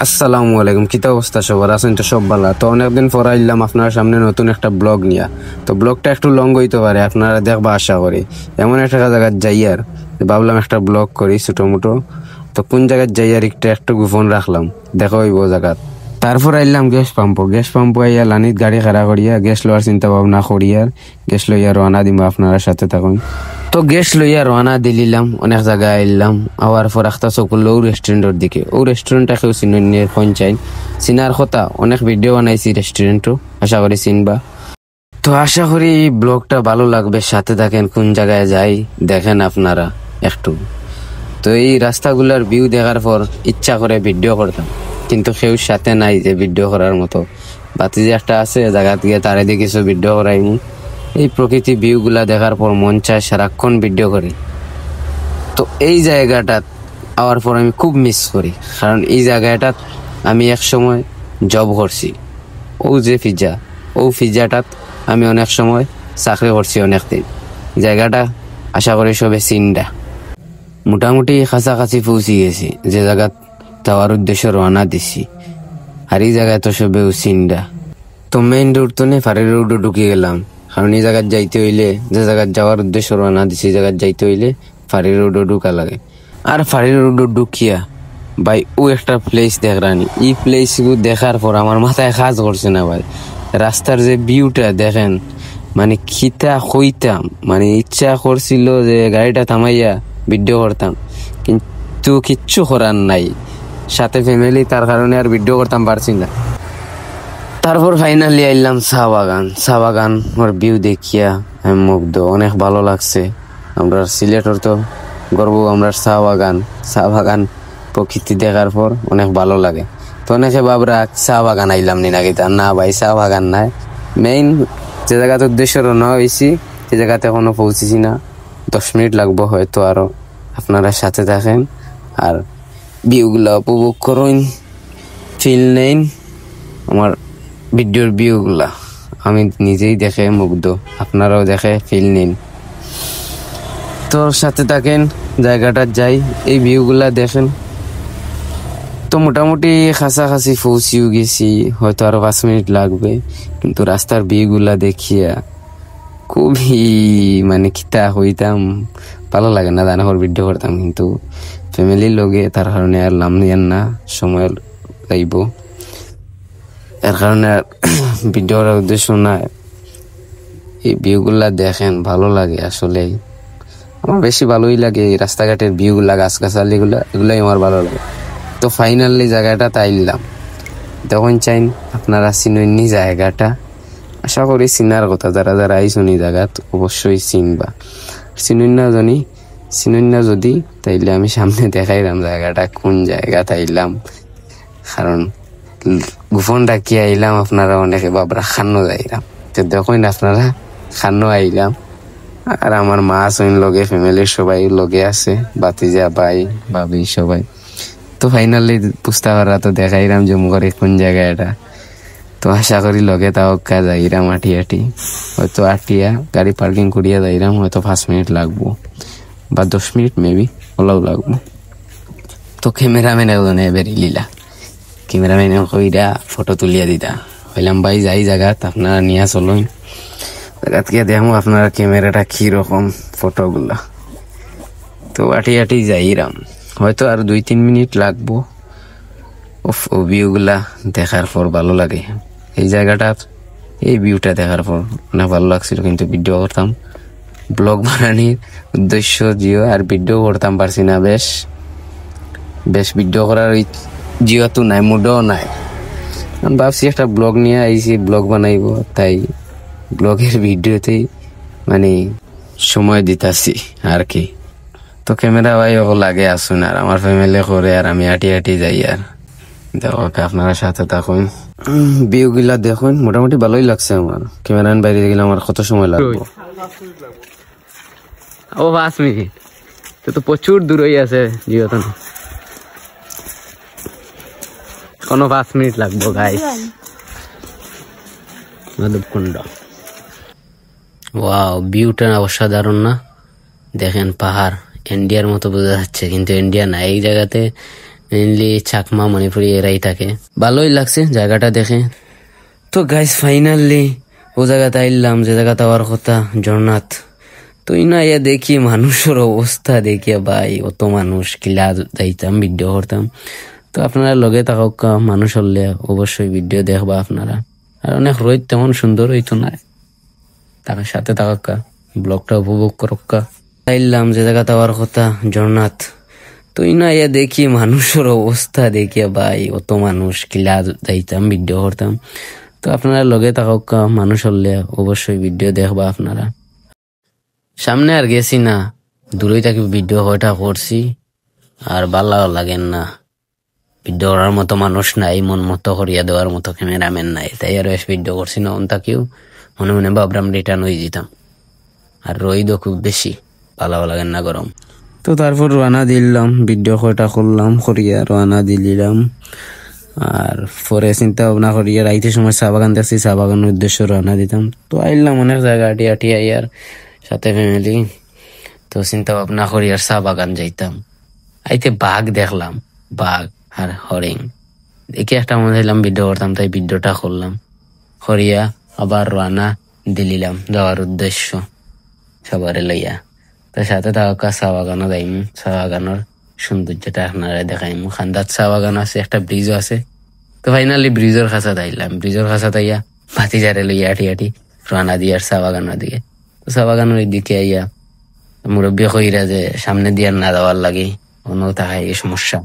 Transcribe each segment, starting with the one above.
আসসালামু আলাইকুম, কিতা অবস্থা সবার? আছেন তো সব ভালো? তো অনেকদিন পর আইলাম আপনার সামনে নতুন একটা ব্লগ নিয়া। তো ব্লগটা একটু লং হইতে পারে, আপনারা দেখবা আশা করি। এমন একটা জায়গায় যাই আর ভাবলাম একটা ব্লগ করি ছোটো মোটো। তো কোন জায়গায় যাই আর একটু গোপন রাখলাম, দেখা হইব জায়গা। তারপর আইলাম গ্যাস পাম্প আইয়া লানিত গাড়ি খাড়া করিয়া গ্যাস লওয়ার চিন্তা ভাবনা করিয়ার গ্যাস লইয়া রওনা দিব। আপনারা সাথে থাকুন। তো গ্যাস লইয়া রওনা দিলাম, অনেক জায়গায় আইলাম। আওয়ার পর একটা চকুল ও রেস্টুরেন্টের দিকে। ও রেস্টুরেন্টটা কেউ চিনের পঞ্চায়েত চিনার কথা, অনেক ভিডিও বানাইছি রেস্টুরেন্টও, আশা করি চিনবা। তো আশা করি এই ব্লগটা ভালো লাগবে, সাথে থাকেন। কোন জায়গায় যাই দেখেন আপনারা একটু। তো এই রাস্তাগুলোর ভিউ দেখার পর ইচ্ছা করে ভিডিও করতাম, কিন্তু কেউ সাথে নাই যে ভিডিও করার মতো। বাতি যে একটা আছে জায়গা থেকে তারে দিয়ে কিছু ভিডিও করাইনি। এই প্রকৃতি ভিউগুলা দেখার পর মন চায় সারাক্ষণ ভিডিও করি। তো এই জায়গাটা আওয়ার পর আমি খুব মিস করি, কারণ এই জায়গাটাত আমি এক সময় জব করছি। ও পিজ্জাটাত আমি অনেক সময় চাকরি করছি অনেকদিন। জায়গাটা আশা করি সবে চিন্তা মোটামুটি কাছাকাছি পৌঁছে গেছি, যে জায়গাত যাওয়ার উদ্দেশ্যে রওনা দিছি। আর এই জায়গায় তো সবেও চিন্তা। তো মেইন রোড তো নেই, ফাঁড়ি রোডও ঢুকে গেলাম, কারণ এই জায়গায় যাইতে হইলে, যে জায়গায় যাওয়ার উদ্দেশ্য রওনা দিছি, এই জায়গায় যাইতে হইলে ফাঁড়ি রোডও ঢুকা লাগে। আর ফাঁড়ি রোডও ঢুকিয়া ভাই ও একটা প্লেস দেখরানি। এই প্লেসগুলো দেখার পর আমার মাথায় কাজ করছে না ভাই। রাস্তার যে ভিউটা দেখেন, মানে খিতা হইতাম, মানে ইচ্ছা করছিল যে গাড়িটা থামাইয়া ভিডিও করতাম, কিন্তু কিচ্ছু করার নাই। সাথে ফ্যামিলি, তার কারণে আর ভিডিও করতাম পারছি না। তারপর ফাইনালি আইলাম চা বাগান ওর ভিউ দেখিয়া আমি মুগ্ধ, অনেক ভালো লাগছে। আমরা সিলেটর তো গর্ব, আমরা চা বাগান প্রকৃতি দেখার পর অনেক ভালো লাগে। তো অনেকে বাবরা চা বাগান আইলাম নি নাকি, তা না ভাই, চা বাগান নাই। মেইন যে জায়গাতে উদ্দেশ্য রওনা হয়েছি, সে জায়গাতে এখনো পৌঁছেছি না। 10 মিনিট লাগবো হয়তো আরো। আপনারা সাথে থাকেন আর ভিউগুলা উপভোগ করুন, ফিল নেন আমার ভিডিওর ভিউগুলা। আমি নিজেই দেখে মুগ্ধ, আপনারাও দেখে ফিল নিন। তোর সাথে থাকেন, জায়গাটা যাই, এই ভিউগুলা দেখেন। তো মোটামুটি কাছাকাছি পৌঁছেও গেছি, হয়তো আরো 5 মিনিট লাগবে। কিন্তু রাস্তার ভিউগুলা দেখিয়া খুবই মানে খিতা হইতাম, ভালো লাগে না দানাহর ভিডিও করতাম, কিন্তু ফ্যামিলির লগে, তার কারণে আর নাম নিয়েন না, সময় লাগব, এর কারণে ভিডিও করার উদ্দেশ্য না। এই ভিউগুলা দেখেন, ভালো লাগে আসলে। আমার বেশি ভালোই লাগে এই রাস্তাঘাটের ভিউগুলা, গাছগাছালিগুলা, এগুলাই আমার ভালো লাগে। তো ফাইনালি জায়গাটা তাইলাম, তখন চাইন আপনারা চিননি জায়গাটা। আশা করি চিনার কথা, যারা যারা আইসনি জায়গা অবশ্যই চিনবা। চিনুন না যদি, তাইলে আমি সামনে দেখাইলাম জায়গাটা কোন জায়গা তাইলাম। কারণ গোপন ডাকি আইলাম, আপনারা অনেকে বাবরা খান্ন যাইলাম। তো দেখুন আপনারা খান্ন আইলাম, আর আমার মা আছেন লগে, ফ্যামিলির সবাই লগে আছে, বাতিজা ভাই ভাবি সবাই। তো ফাইনালি বুঝতে পারা তো দেখাইলাম যে মুখরে কোন জায়গা এটা। তো আশা করি লগে তাও যাইরাম আটি হয়তো আটিয়া গাড়ি পার্কিং করিয়া যাইরাম, হয়তো 5 মিনিট লাগবো বা 10 মিনিট মেবি ওলাও লাগবো। তো ক্যামেরাম্যান একজন বেরিয়ে লিলা, ক্যামেরাম্যান কইরা ফটো তুলিয়া দিতা। হইলাম ভাই যাই জায়গাত, আপনারা নিয়ে চলুন জায়গাত গিয়ে দেখবো আপনারা ক্যামেরাটা কিরকম, ফটোগুলা। তো আটি যাইরাম, হয়তো আর 2-3 মিনিট লাগবো। ও ভিউগুলা দেখার পর ভালো লাগে। এই জায়গাটা, এই ভিউটা দেখার পর অনেক ভালো লাগছিল, কিন্তু ভিডিও করতাম, ব্লগ বানানোর উদ্দেশ্য জিও, আর ভিডিও করতাম পারছি না। বেশ ভিডিও করার জিও তো নাই, মুডও নাই। আমি ভাবছি একটা ব্লগ নিয়ে আইছি, ব্লগ বানাইব, তাই ব্লগের ভিডিওতেই মানে সময় দিতাছি আর কি। তো ক্যামেরা ভাই ও লাগে আসুন, আর আমার ফ্যামিলি করে, আর আমি আটি যাই। আর দেখো আপনারা সাথে থাকুন, ভিউ গুলা দেখুন। মোটামুটি ভালোই লাগছে আমার। ক্যামেরান বাইরে গেলে আমার কত সময় লাগবে? ও 5 মিনিট, তো প্রচুর দূরই আছে জিওতো, কোনো 5 মিনিট লাগবো গাইস। মাধবকুণ্ড, ওয়াও, ভিউটা অসাধারণ না? দেখেন পাহাড়, ইন্ডিয়ার মতো বোঝা যাচ্ছে, কিন্তু ইন্ডিয়া না। এই জায়গাতে মেইনলি চাকমা মণিপুরি এরাই থাকে। ভালোই লাগছে জায়গাটা দেখে। তো গাইস ফাইনালি ও জায়গাতে আইলাম যে জায়গাতে হওয়ার কথা, জগন্নাথ। তুই না ইয়া দেখি মানুষের অবস্থা দেখিয়া ভাই, অত মানুষ কিলা যাইতাম ভিডিও করতাম। তো আপনারা লগে থাকা মানুষ হলে অবশ্যই ভিডিও দেখবা আপনারা। আর অনেক রোদ তেমন সুন্দর হইতো না, তার সাথে থাকা ব্লগটা উপভোগ করক্কা। চাইলাম যে জায়গাতে হওয়ার কথা, জগন্নাথ। তুই না ইয়া দেখি মানুষের অবস্থা দেখিয়া ভাই, অত মানুষ কিলা যাইতাম ভিডিও করতাম। তো আপনারা লগে থাকা মানুষ হলে অবশ্যই ভিডিও দেখবা আপনারা। সামনে আর গেছি না, দূরেই থাকি ভিডিও কয়টা করছি, আর ভালো লাগেন না। ভিডিও করার মতো মানুষ নাই, মন মতো করিয়া দেওয়ার মতো ক্যামেরাম্যান নাই, তাই আর ভিডিও করছি না। তাকেও মনে মনে ভাবলাম রিটার্ন হয়ে যেতাম। আর রোদও খুব বেশি, ভালো লাগেন না গরম। তো তারপর রানা দিলাম, ভিডিও কয়টা করলাম, করিয়া রানা দিলাম। আর পরে চিন্তা ভাবনা করিয়া রাইতে সময় চা বাগান দেখছি, চা বাগানের উদ্দেশ্য রানা দিতাম। তো আইলাম অনেক জায়গা আটি আটি আইয়ার সাথে ফ্যামিলি। তো চিন্তা ভাবনা করি আর চা বাগান যাইতাম। আইতে বাঘ দেখলাম, বাঘ আর হরিণ দেখে একটা মনে হইলাম ভিডিও করতাম, তাই ভিডিওটা করলাম। করিয়া আবার রানা দিলিলাম যাওয়ার উদ্দেশ্য সবারে লইয়া। তার সাথে থাকা চা বাগানও যাইম, চা বাগানের সৌন্দর্যটা আপনারা দেখাইম। খান্দাত চা বাগান আছে, একটা ব্রিজও আছে। তো ফাইনালি ব্রিজের কাছে আইলাম, ব্রিজের কাছে আইয়া ভাতিজারে লইয়া আটি আটি রানা দিয়ে আর চা বাগানের দিকে। তো চা বাগানের দিকে আইয়া মুরব্বী কইরা যে সামনে দিয়ে না যাওয়ার লাগে, অন্য থাকায় এই সমস্যা।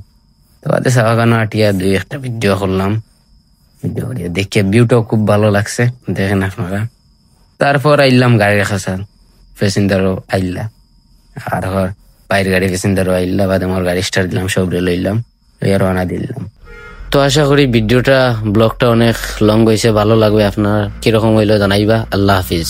তো বাদে চা বাগানো আটিয়া দুই একটা ভিডিও করলাম। ভিডিও করিয়া দেখে ভিউটাও খুব ভালো লাগছে, দেখেন আপনারা। তারপর আইলাম গাড়ির কাছে, প্যাসেঞ্জারও আইলা, আর বাইরের গাড়ি প্যাসেঞ্জারও আইলা। বাদে আমার গাড়ি স্টার্ট দিলাম, সবরে লইলাম, লইয়া রওনা দিলাম। তো আশা করি ভিডিওটা ব্লগটা অনেক লং হয়েছে, ভালো লাগবে আপনার। কিরকম হইলো জানাইবা। আল্লাহ হাফিজ।